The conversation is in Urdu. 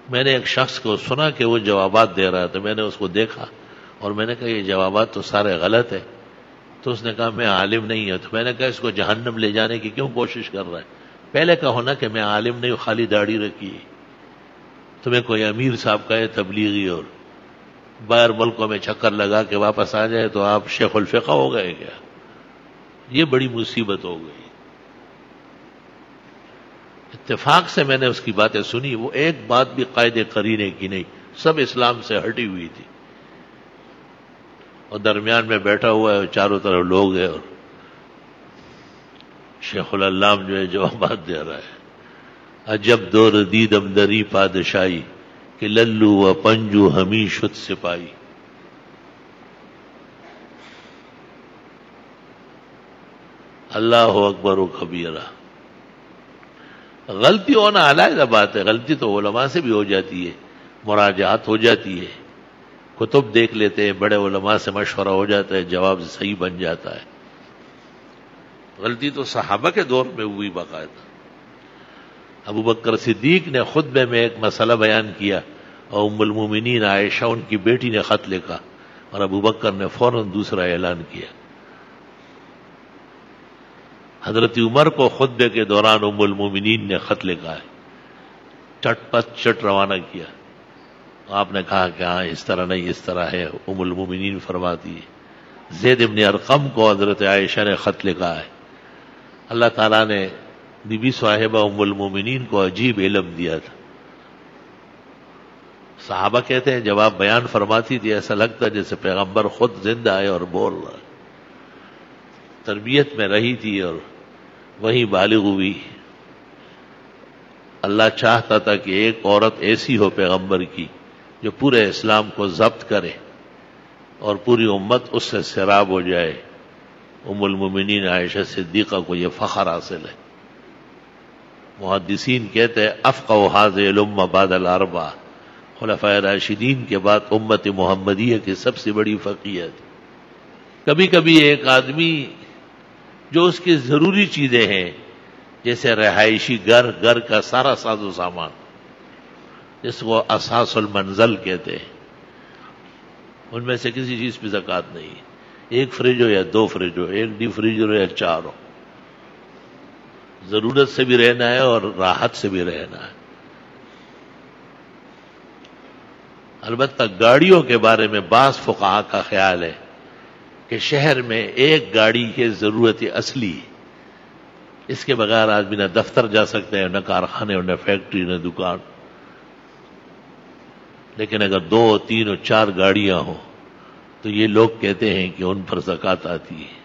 میں نے ایک شخص کو سنا کہ وہ جوابات دے رہا تھا، میں نے اس کو دیکھا اور میں نے کہا یہ جوابات تو سارے غلط ہیں. تو اس نے کہا میں عالم نہیں ہوں. تو میں نے کہا اس کو جہنم لے جانے کی کیوں کوشش کر رہا ہے؟ پہلے کہو نا کہ میں عالم نہیں ہوں، خالی داڑھی رکھی ہے. تمہیں کوئی امیر صاحب کہے تبلیغی اور باہر ملکوں میں چکر لگا کے واپس آ جائے تو آپ شیخ الفقہ ہو گئے کیا؟ یہ بڑی مصیبت ہو گئی. اتفاق سے میں نے اس کی باتیں سنی، وہ ایک بات بھی قاعدے قرینے کی نہیں، سب اسلام سے ہٹی ہوئی تھی. اور درمیان میں بیٹھا ہوا ہے، چاروں طرف لوگ ہیں اور شیخ العلام جو ہے جوابات دے رہا ہے. عجب دور دیدم دری پادشاہی کہ للو و پنجو ہمی شد سپاہی. اللہ اکبر و کبیرہ. غلطی ہونا علیحدہ بات ہے، غلطی تو علماء سے بھی ہو جاتی ہے، مراجعات ہو جاتی ہے، کتب دیکھ لیتے ہیں، بڑے علماء سے مشورہ ہو جاتا ہے، جواب صحیح بن جاتا ہے. غلطی تو صحابہ کے دور میں ہوئی باقاعدہ. ابو بکر صدیق نے خطبے میں ایک مسئلہ بیان کیا اور ام المومنین عائشہ ان کی بیٹی نے خط لکھا اور ابو بکر نے فوراً دوسرا اعلان کیا. حضرت عمر کو خطبے کے دوران ام المومنین نے خط لکھا ہے، چٹ پٹ چٹ روانہ کیا. آپ نے کہا کہ ہاں اس طرح نہیں، اس طرح ہے. ام المومنین فرماتی ہے زید ابن ارقم کو حضرت عائشہ نے خط لکھا ہے. اللہ تعالیٰ نے بی بی صاحبہ ام المومنین کو عجیب علم دیا تھا. صحابہ کہتے ہیں جب آپ بیان فرماتی تھی ایسا لگتا جیسے پیغمبر خود زندہ ہے اور بول رہا ہے. تربیت میں رہی تھی اور وہیں بالغ ہوئی. اللہ چاہتا تھا کہ ایک عورت ایسی ہو پیغمبر کی جو پورے اسلام کو ضبط کرے اور پوری امت اس سے سیراب ہو جائے. ام المومنین عائشہ صدیقہ کو یہ فخر حاصل ہے. محدثین کہتے ہیں افقہ هذه الامہ بعد الاربعہ، خلفائے راشدین کے بعد امت محمدیہ کی سب سے بڑی فقیہت. کبھی کبھی ایک آدمی جو اس کی ضروری چیزیں ہیں جیسے رہائشی گھر کا سارا ساز و سامان جس کو اساس المنزل کہتے ہیں، ان میں سے کسی چیز پہ زکوٰۃ نہیں. ایک فریج ہو یا دو فریج ہو، ایک ڈی فریج ہو یا چار ہو، ضرورت سے بھی رہنا ہے اور راحت سے بھی رہنا ہے. البتہ گاڑیوں کے بارے میں بعض فقہا کا خیال ہے کہ شہر میں ایک گاڑی کی ضرورت اصلی ہے، اس کے بغیر آدمی نہ دفتر جا سکتے ہیں، نہ کارخانے، نہ فیکٹری، نہ دکان. لیکن اگر 2 3 اور 4 گاڑیاں ہوں تو یہ لوگ کہتے ہیں کہ ان پر زکوٰۃ آتی ہے.